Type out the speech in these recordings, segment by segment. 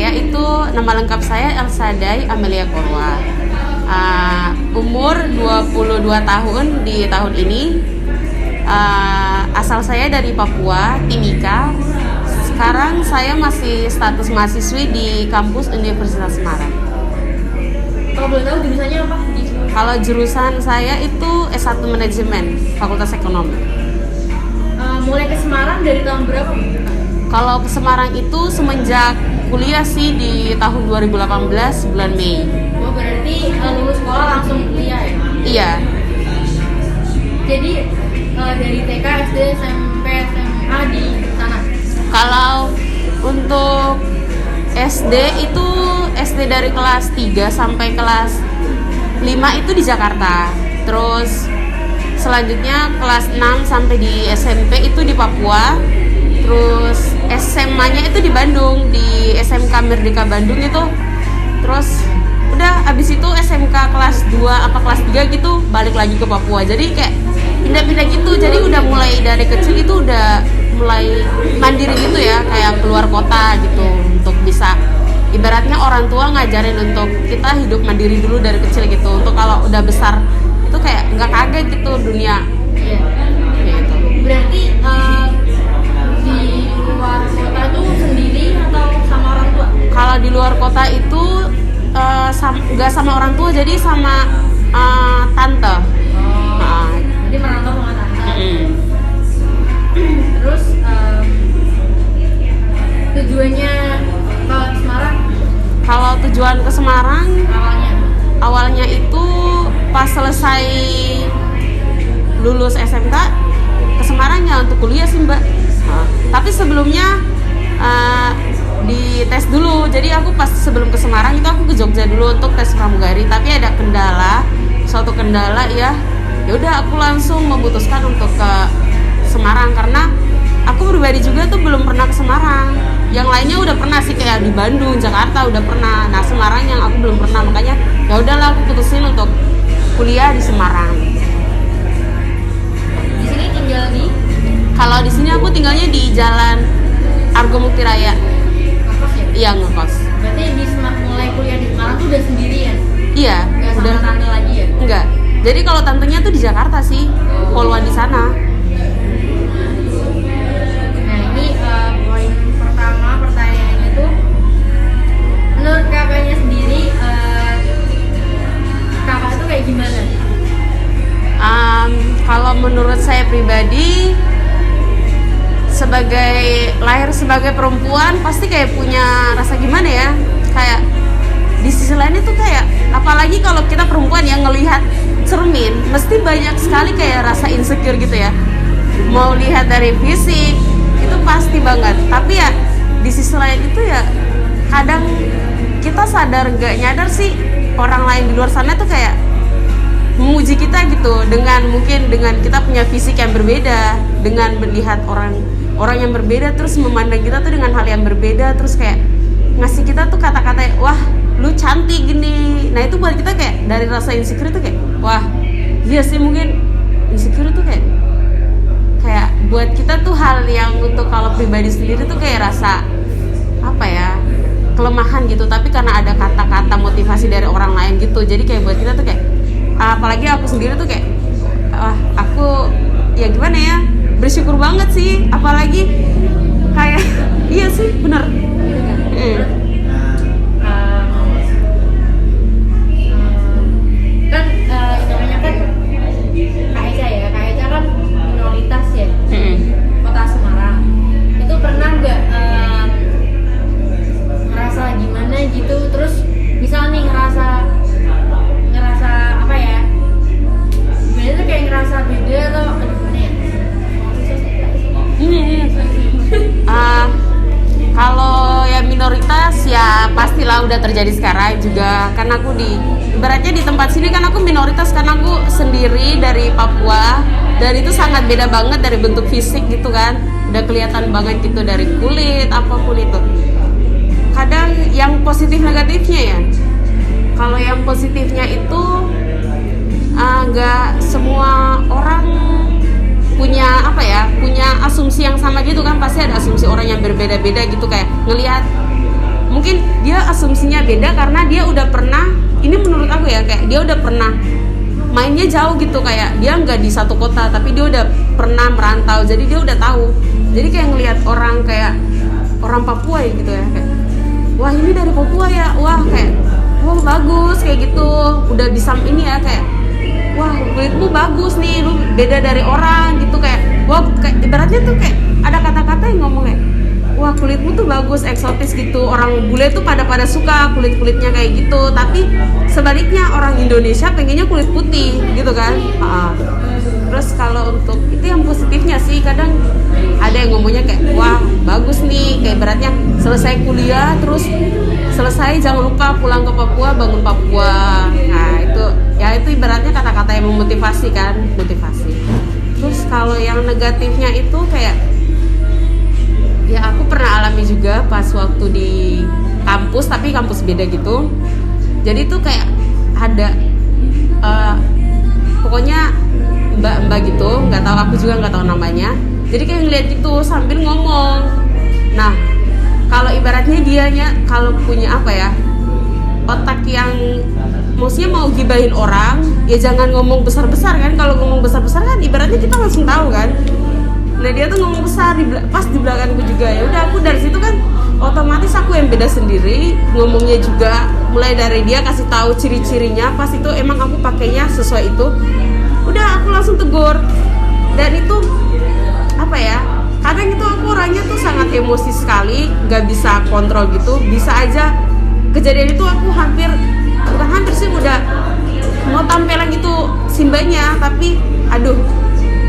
saya itu nama lengkap saya Elsadai Amelia Korwa. Umur 22 tahun di tahun ini. Asal saya dari Papua, Timika. Sekarang saya masih status mahasiswi di kampus Universitas Semarang. Kalau boleh tahu jurusannya apa? Kalau jurusan saya itu S1 Manajemen, Fakultas Ekonomi. Mulai ke Semarang dari tahun berapa? Kalau ke Semarang itu semenjak kuliah sih di tahun 2018 bulan Mei. Oh, berarti lulus sekolah langsung kuliah ya? Iya. Jadi dari TK, SD, SMP, SMA di sana? Kalau untuk SD itu SD dari kelas 3 sampai kelas 5 itu di Jakarta. Terus selanjutnya kelas 6 sampai di SMP itu di Papua. Terus SMA-nya itu di Bandung, di SMK Merdeka Bandung itu. Terus udah abis itu SMK kelas 2 apa kelas 3 gitu balik lagi ke Papua. Jadi kayak pindah-pindah gitu. Jadi udah mulai dari kecil itu udah mulai mandiri gitu ya, kayak keluar kota gitu untuk bisa ibaratnya orang tua ngajarin untuk kita hidup mandiri dulu dari kecil gitu. Untuk kalau udah besar itu kayak nggak kaget gitu dunia. Iya. Gitu. Berarti di luar kota itu sendiri atau sama orang tua? Kalau di luar kota itu nggak sama orang tua, jadi sama tante. Jadi merantau sama tante. Terus tujuannya ke Semarang? Kalau tujuan ke Semarang awalnya itu pas selesai lulus SMK ke Semarang ya untuk kuliah sih Mbak. Tapi sebelumnya di tes dulu. Jadi aku pas sebelum ke Semarang itu aku ke Jogja dulu untuk tes pramugari. Tapi ada suatu kendala ya. Ya udah aku langsung memutuskan untuk ke Semarang karena aku pribadi juga tuh belum pernah ke Semarang. Yang lainnya udah pernah sih kayak di Bandung, Jakarta udah pernah. Nah Semarang yang aku belum pernah, makanya ya udahlah aku putusin untuk kuliah di Semarang. Di sini tinggal di? Kalau di sini aku tinggalnya di Jalan Argo Mukti Raya. Ngekos ya? Iya ngekos. Berarti mulai kuliah di Semarang tuh udah sendirian? Iya. Nggak sama Udah. tante lagi ya? Enggak. Jadi kalau tantenya tuh di Jakarta sih, poluan di sana. Nah ini poin pertama pertanyaannya tuh, menurut kakaknya sendiri kakak itu kayak gimana? Kalau menurut saya pribadi, lahir sebagai perempuan pasti kayak punya rasa gimana ya, kayak di sisi lain itu kayak apalagi kalau kita perempuan yang ngelihat cermin mesti banyak sekali kayak rasa insecure gitu ya, mau lihat dari fisik itu pasti banget. Tapi ya di sisi lain itu ya kadang kita sadar nggak nyadar sih orang lain di luar sana tuh kayak memuji kita gitu dengan kita punya fisik yang berbeda, dengan melihat orang yang berbeda terus memandang kita tuh dengan hal yang berbeda, terus kayak ngasih kita tuh kata-kata wah lu cantik gini. Nah itu buat kita kayak dari rasa insecure tuh kayak wah iya sih, mungkin insecure tuh kayak buat kita tuh hal yang untuk kalau pribadi sendiri tuh kayak rasa apa ya, kelemahan gitu. Tapi karena ada kata-kata motivasi dari orang lain gitu, jadi kayak buat kita tuh kayak apalagi aku sendiri tuh kayak aku ya gimana ya, bersyukur banget sih. Apalagi kayak iya sih bener. Kan namanya kan Kak Eca kan minoritas ya, kota Semarang. Itu pernah nggak ngerasa gimana gitu, terus misal nih ngerasa apa ya, sebenarnya tuh kayak ngerasa beda atau gimana ya? Kalau ya minoritas ya pastilah udah terjadi sekarang juga. Kan aku ibaratnya di tempat sini kan aku minoritas karena aku sendiri dari Papua, dan itu sangat beda banget dari bentuk fisik gitu kan, udah kelihatan banget gitu dari kulit apapun itu. Kadang yang positif negatifnya ya, kalau yang positifnya itu nggak semua orang punya punya asumsi yang sama gitu kan. Pasti ada asumsi orang yang berbeda-beda gitu, kayak ngelihat mungkin dia asumsinya beda karena dia udah pernah, ini menurut aku ya, kayak dia udah pernah mainnya jauh gitu, kayak dia nggak di satu kota tapi dia udah pernah merantau, jadi dia udah tahu. Jadi kayak ngelihat orang kayak orang Papua ya gitu ya, kayak wah ini dari Papua ya, wah kayak wah bagus kayak gitu, udah bisa ini ya, kayak wah kulitmu bagus nih, lu beda dari orang gitu, kayak wah kayak ibaratnya tuh kayak ada kata-kata yang ngomong kayak wah kulitmu tuh bagus, eksotis gitu. Orang bule tuh pada suka kulit-kulitnya kayak gitu, tapi sebaliknya orang Indonesia pengennya kulit putih gitu kan. Terus kalau untuk itu yang positifnya sih, kadang ada yang ngomongnya kayak wah bagus nih, kayak beratnya selesai kuliah terus selesai jangan lupa pulang ke Papua, bangun Papua. Nah itu ya, itu ibaratnya kata-kata yang memotivasi kan, motivasi. Terus kalau yang negatifnya itu kayak ya aku pernah alami juga pas waktu di kampus, tapi kampus beda gitu. Jadi tuh kayak ada pokoknya mbak-mbak gitu, nggak tahu, aku juga nggak tahu namanya. Jadi kayak ngeliat gitu sambil ngomong. Nah kalau ibaratnya dianya kalau punya apa ya, otak yang maksudnya mau gibahin orang, ya jangan ngomong besar-besar kan. Kalau ngomong besar-besar kan ibaratnya kita langsung tahu kan. Nah dia tuh ngomong besar pas di belakangku juga. Ya udah, aku dari situ kan otomatis aku yang beda sendiri, ngomongnya juga mulai dari dia kasih tahu ciri-cirinya, pas itu emang aku pakainya sesuai itu, udah aku langsung tegur. Dan itu apa ya, kadang itu aku orangnya tuh sangat emosi sekali, nggak bisa kontrol gitu. Bisa aja kejadian itu aku bukan hampir sih, udah mau tampilan itu simbanya, tapi aduh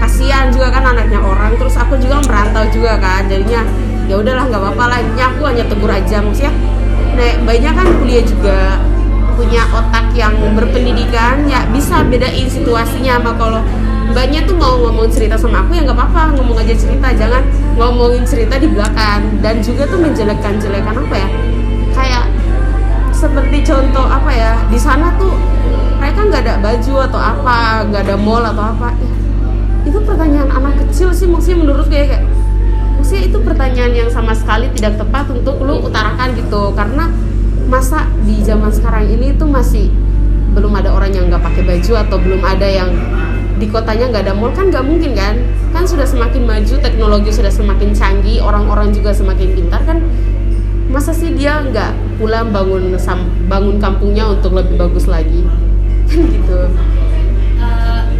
kasihan juga kan anaknya orang, terus aku juga merantau juga kan, jadinya ya udahlah nggak apa-apa lah, ini aku hanya tegur aja. Maksudnya banyak kan kuliah juga, punya otak yang berpendidikan, ya bisa bedain situasinya. Sama kalau mbaknya tuh mau ngomong cerita sama aku, ya nggak apa-apa, ngomong aja cerita, jangan ngomongin cerita di belakang. Dan juga tuh menjelek-jelekan apa ya, kayak seperti contoh apa ya, di sana tuh mereka nggak ada baju atau apa, nggak ada mall atau apa ya. Itu pertanyaan anak kecil sih, maksudnya menurut kayak maksudnya itu pertanyaan yang sama sekali tidak tepat untuk lu utarakan gitu. Karena masa di zaman sekarang ini tuh masih belum ada orang yang nggak pakai baju, atau belum ada yang di kotanya nggak ada mall, kan nggak mungkin kan. Kan sudah semakin maju, teknologi sudah semakin canggih, orang-orang juga semakin pintar kan. Masa sih dia nggak pulang bangun kampungnya untuk lebih bagus lagi kan gitu.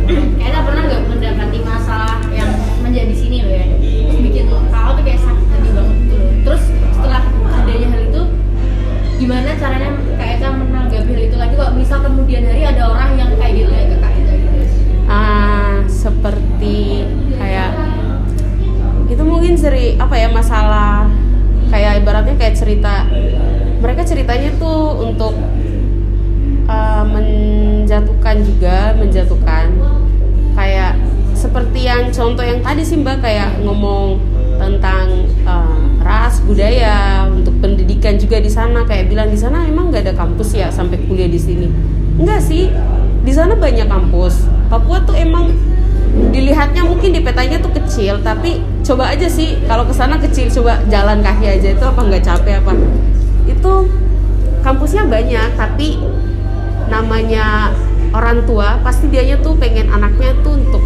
Kayaknya pernah nggak mendapati masalah yang menjadi sini loh ya, terus bikin kau tuh kayak sakit hati banget gitu loh. Terus setelah adanya hal itu, gimana caranya Kak Eca menanggapi hal itu lagi kok misal kemudian hari ada orang yang kayak gitu ya ke Kak Eca gitu? Seperti kayak itu mungkin masalah kayak ibaratnya kayak cerita, mereka ceritanya tuh untuk menjatuhkan kayak seperti yang contoh yang tadi sih Mbak, kayak ngomong tentang ras, budaya, untuk pendidikan juga di sana, kayak bilang di sana emang nggak ada kampus ya sampai kuliah di sini. Enggak sih, di sana banyak kampus. Papua tuh emang dilihatnya mungkin di petanya tuh kecil, tapi coba aja sih kalau ke sana kecil, coba jalan kaki aja itu apa nggak capek apa? Itu kampusnya banyak, tapi namanya orang tua pasti dianya tuh pengen anaknya tuh untuk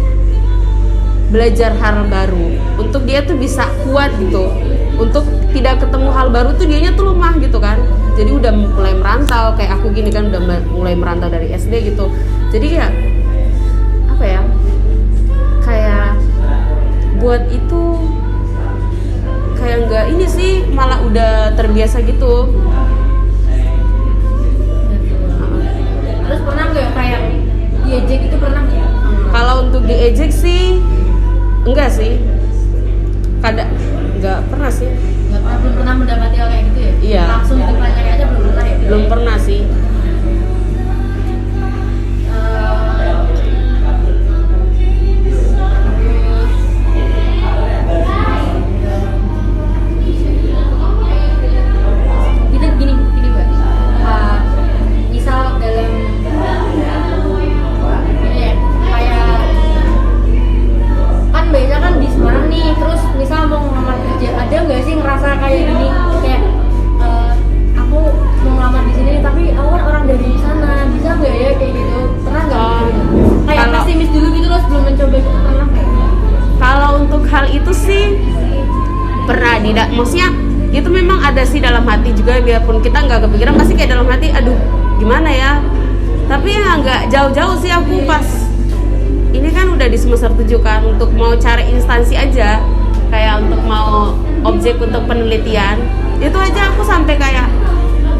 belajar hal baru, untuk dia tuh bisa kuat gitu, untuk tidak ketemu hal baru tuh dianya tuh lemah gitu kan. Jadi udah mulai merantau, kayak aku gini kan udah mulai merantau dari SD gitu. Jadi ya apa ya, kayak buat itu kayak nggak ini sih, malah udah terbiasa gitu. Terus pernah nggak kayak diejek itu, pernah nggak? Kalau untuk diejek sih enggak sih, nggak pernah sih. Nggak pernah, belum pernah mendapati hal kayak gitu ya? Iya. Langsung itu pelajari aja belum pernah ya? Belum pernah sih. Gini Mbak, misal dalam ini ya, kayak kan biasanya kan di Semarang nih, terus misal mau ngelamar kerja, ada nggak sih ngerasa kayak gini, kayak itu memang ada sih dalam hati juga, biarpun kita nggak kepikiran pasti kayak dalam hati aduh gimana ya. Tapi ya nggak jauh-jauh sih aku pas ini kan udah di semester 7 kan, untuk mau cari instansi aja kayak untuk mau objek untuk penelitian itu aja aku sampai kayak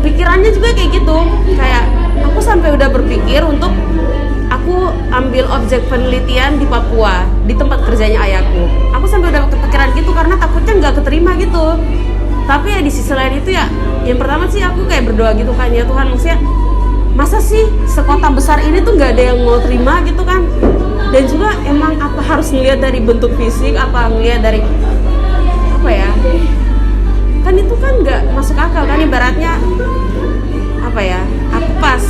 pikirannya juga kayak gitu, kayak aku sampai udah berpikir untuk aku ambil objek penelitian di Papua di tempat kerjanya ayahku. Aku sampai udah kepikiran gitu karena takutnya nggak keterima gitu. Tapi ya di sisi lain itu ya, yang pertama sih aku kayak berdoa gitu kan, ya Tuhan, maksudnya masa sih sekota besar ini tuh nggak ada yang mau terima gitu kan. Dan juga emang apa harus ngelihat dari bentuk fisik, apa ngelihat dari apa ya, kan itu kan nggak masuk akal kan, ibaratnya apa ya, aku pas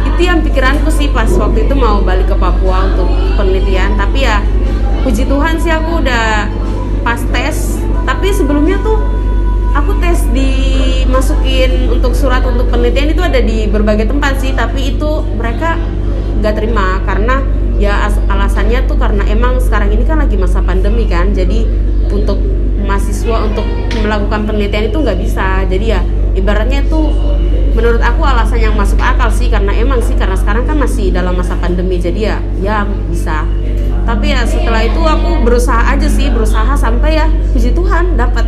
itu yang pikiranku sih pas waktu itu mau balik ke Papua untuk penelitian. Tapi ya puji Tuhan sih aku udah pas tes. Tapi sebelumnya tuh aku tes dimasukin untuk surat untuk penelitian itu ada di berbagai tempat sih, tapi itu mereka nggak terima karena ya alasannya tuh karena emang sekarang ini kan lagi masa pandemi kan, jadi untuk mahasiswa untuk melakukan penelitian itu nggak bisa. Jadi ya ibaratnya itu menurut aku alasan yang masuk akal sih, karena emang sih karena sekarang kan masih dalam masa pandemi, jadi ya bisa. Tapi ya setelah itu aku berusaha aja sih, berusaha sampai ya puji Tuhan dapat.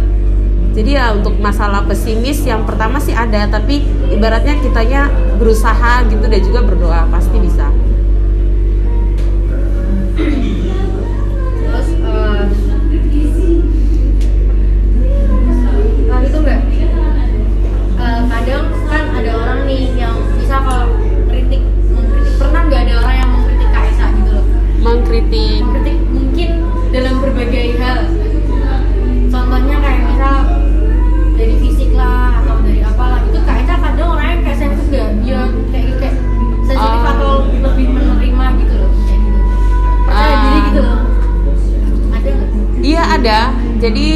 Jadi ya untuk masalah pesimis yang pertama sih ada, tapi ibaratnya kitanya berusaha gitu dan juga berdoa pasti bisa. Terus itu enggak kadang kan ada orang nih yang bisa kalau mengkritik, pernah nggak ada orang yang mengkritik Kaisa gitu loh, mengkritik mungkin dalam berbagai hal, contohnya kayak misal dari fisik lah atau dari apalah, itu Kaisa kadang orangnya kayak sensitif nggak, dia kayak sensitif atau lebih menerima gitu loh, kayak gitu percaya diri gitu loh, ada nggak? Iya ada, jadi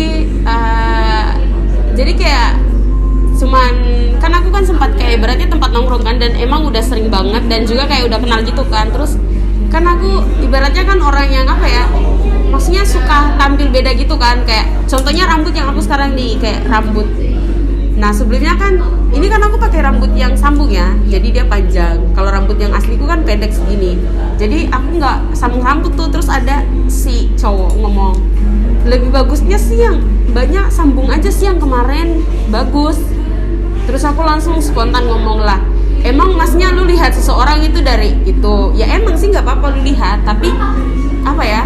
kayak cuman kan aku kan sempat kayak ibaratnya tempat nongkrong kan, dan emang udah sering banget dan juga kayak udah kenal gitu kan. Terus kan aku ibaratnya kan orang yang apa ya, maksudnya suka tampil beda gitu kan, kayak contohnya rambut yang aku sekarang nih kayak rambut. Nah sebelumnya kan ini kan aku pakai rambut yang sambung ya, jadi dia panjang. Kalau rambut yang asliku kan pendek segini, jadi aku nggak sambung rambut tuh. Terus ada si cowok ngomong lebih bagusnya sih yang banyak sambung aja sih yang kemarin bagus. Terus aku langsung spontan ngomong lah, emang masnya lu lihat seseorang itu dari itu, ya emang sih nggak apa-apa lu lihat, tapi apa ya,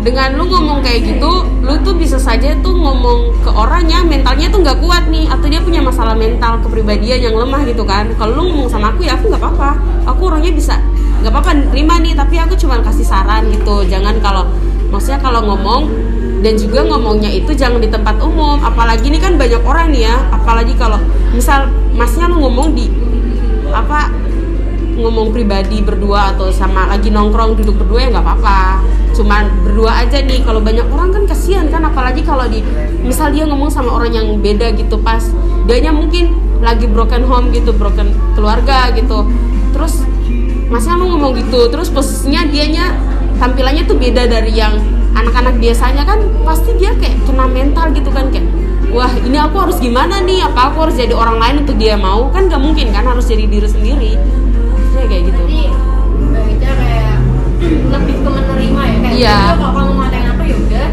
dengan lu ngomong kayak gitu, lu tuh bisa saja tuh ngomong ke orangnya mentalnya tuh nggak kuat nih, atau dia punya masalah mental kepribadian yang lemah gitu kan. Kalau lu ngomong sama aku ya aku nggak apa-apa, aku orangnya bisa nggak apa-apa terima nih, tapi aku cuma kasih saran gitu. Jangan kalau maksudnya kalau ngomong, dan juga ngomongnya itu jangan di tempat umum, apalagi ini kan banyak orang nih ya, apalagi kalau misal masnya lu ngomong di apa, ngomong pribadi berdua atau sama lagi nongkrong duduk berdua ya nggak apa-apa, cuman berdua aja nih. Kalau banyak orang kan kasihan kan, apalagi kalau di misal dia ngomong sama orang yang beda gitu, pas dianya mungkin lagi broken home gitu, broken keluarga gitu, terus masnya lu ngomong gitu, terus posisinya dianya tampilannya tuh beda dari yang anak-anak biasanya kan, pasti dia kayak kena mental gitu kan, kayak wah ini aku harus gimana nih, apa aku harus jadi orang lain untuk dia mau, kan gak mungkin kan, harus jadi diri sendiri ya kayak gitu. Jadi Mbak Ica kayak lebih ke menerima ya, kayak iya. Kalau kamu ngatain apa ya udah,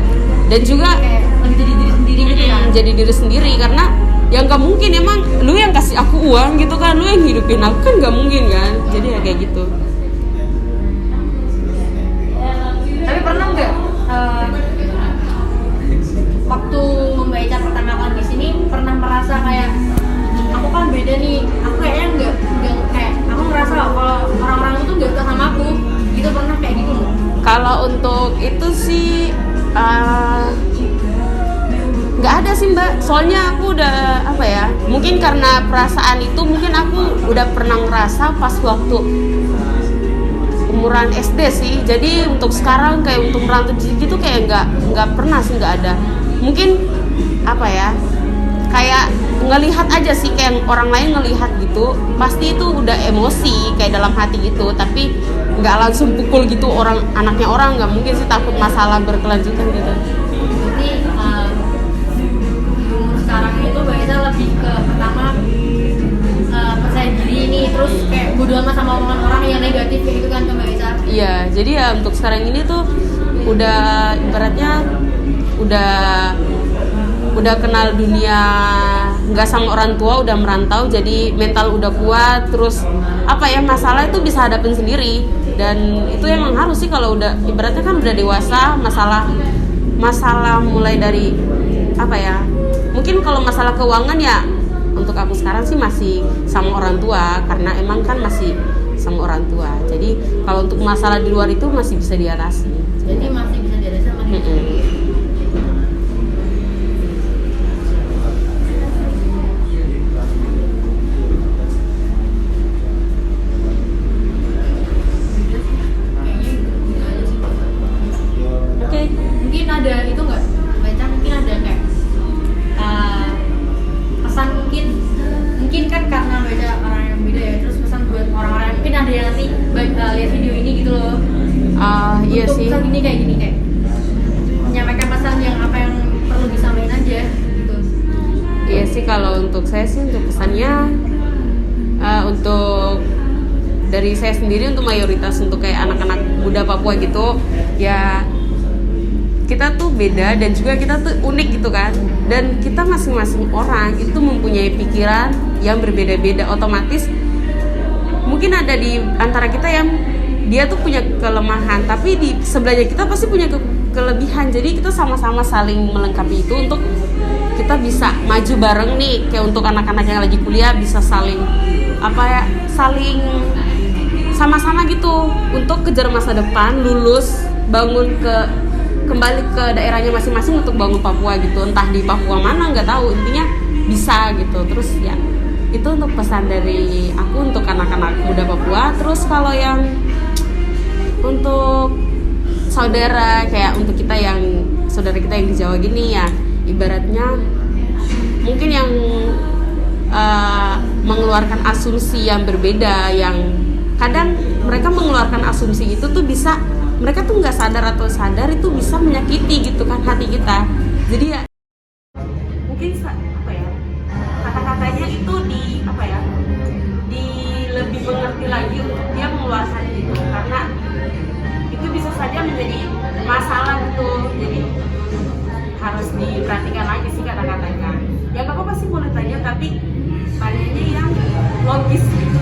dan juga kayak lebih jadi diri sendiri gitu kan, jadi diri sendiri, karena yang gak mungkin emang lu yang kasih aku uang gitu kan, lu yang hidupin aku kan gak mungkin kan, jadi ya kayak gitu. Tapi pernah nggak waktu Mbak Ica pertama kali di sini pernah merasa kayak aku kan beda nih, aku kayaknya nggak kayak aku ngerasa kalau orang-orang itu nggak suka sama aku gitu, pernah kayak gitu nggak? Kalau untuk itu sih nggak ada sih Mbak, soalnya aku udah apa ya, mungkin karena perasaan itu mungkin aku udah pernah ngerasa pas waktu umuran SD sih. Jadi untuk sekarang kayak untuk merantau gitu kayak nggak pernah sih, nggak ada. Mungkin apa ya, kayak ngelihat aja sih, kayak orang lain ngelihat gitu, pasti itu udah emosi kayak dalam hati gitu, tapi nggak langsung pukul gitu orang, anaknya orang nggak mungkin sih, takut masalah berkelanjutan gitu. Jadi umur sekarang itu Mbak omongan orang yang negatif kayak gitu kan ke Mbak Ica. Iya, jadi ya untuk sekarang ini tuh udah ibaratnya udah kenal dunia, nggak sama orang tua, udah merantau, jadi mental udah kuat. Terus apa ya, masalah itu bisa hadapin sendiri, dan itu emang harus sih kalau udah ibaratnya kan udah dewasa. Masalah mulai dari apa ya, mungkin kalau masalah keuangan ya untuk aku sekarang sih masih sama orang tua, karena emang kan masih sama orang tua. Jadi kalau untuk masalah di luar itu masih bisa diatasi. Jadi masih bisa diatasi sama diri sendiri. Oke. Mungkin ada itu nggak baca, mungkin ada kayak pesan, mungkin kan karena baca orang yang beda ya, terus pesan buat orang-orang yang mungkin ada yang nanti lihat video ini gitu loh. Iya untuk sih. pesan gini kayak menyampaikan pesan yang apa yang perlu disampaikan aja gitu. Iya sih, kalau untuk saya sih untuk pesannya untuk dari saya sendiri, untuk mayoritas untuk kayak anak-anak muda Papua gitu ya, kita tuh beda dan juga kita tuh unik gitu kan, dan kita masing-masing orang itu mempunyai pikiran yang berbeda-beda. Otomatis mungkin ada di antara kita yang dia tuh punya kelemahan, tapi di sebelahnya kita pasti punya kelebihan. Jadi kita sama-sama saling melengkapi itu untuk kita bisa maju bareng nih. Kayak untuk anak-anak yang lagi kuliah bisa saling saling sama-sama gitu untuk kejar masa depan, lulus, kembali ke daerahnya masing-masing untuk bangun Papua gitu. Entah di Papua mana nggak tahu, intinya bisa gitu. Terus ya itu untuk pesan dari aku untuk anak-anak muda Papua. Terus kalau yang untuk saudara, kayak untuk saudara kita yang di Jawa gini ya, ibaratnya mungkin yang mengeluarkan asumsi yang berbeda, yang kadang mereka mengeluarkan asumsi itu tuh bisa, mereka tuh nggak sadar atau sadar itu bisa menyakiti gitu kan hati kita. Jadi ya mungkin kata-katanya itu di lebih mengerti lagi untuk dia mengeluarkan itu, karena itu bisa saja menjadi masalah gitu. Jadi harus diperhatikan lagi sih kata-katanya. Ya nggak apa-apa sih, boleh tanya, tapi tanyanya yang logis gitu.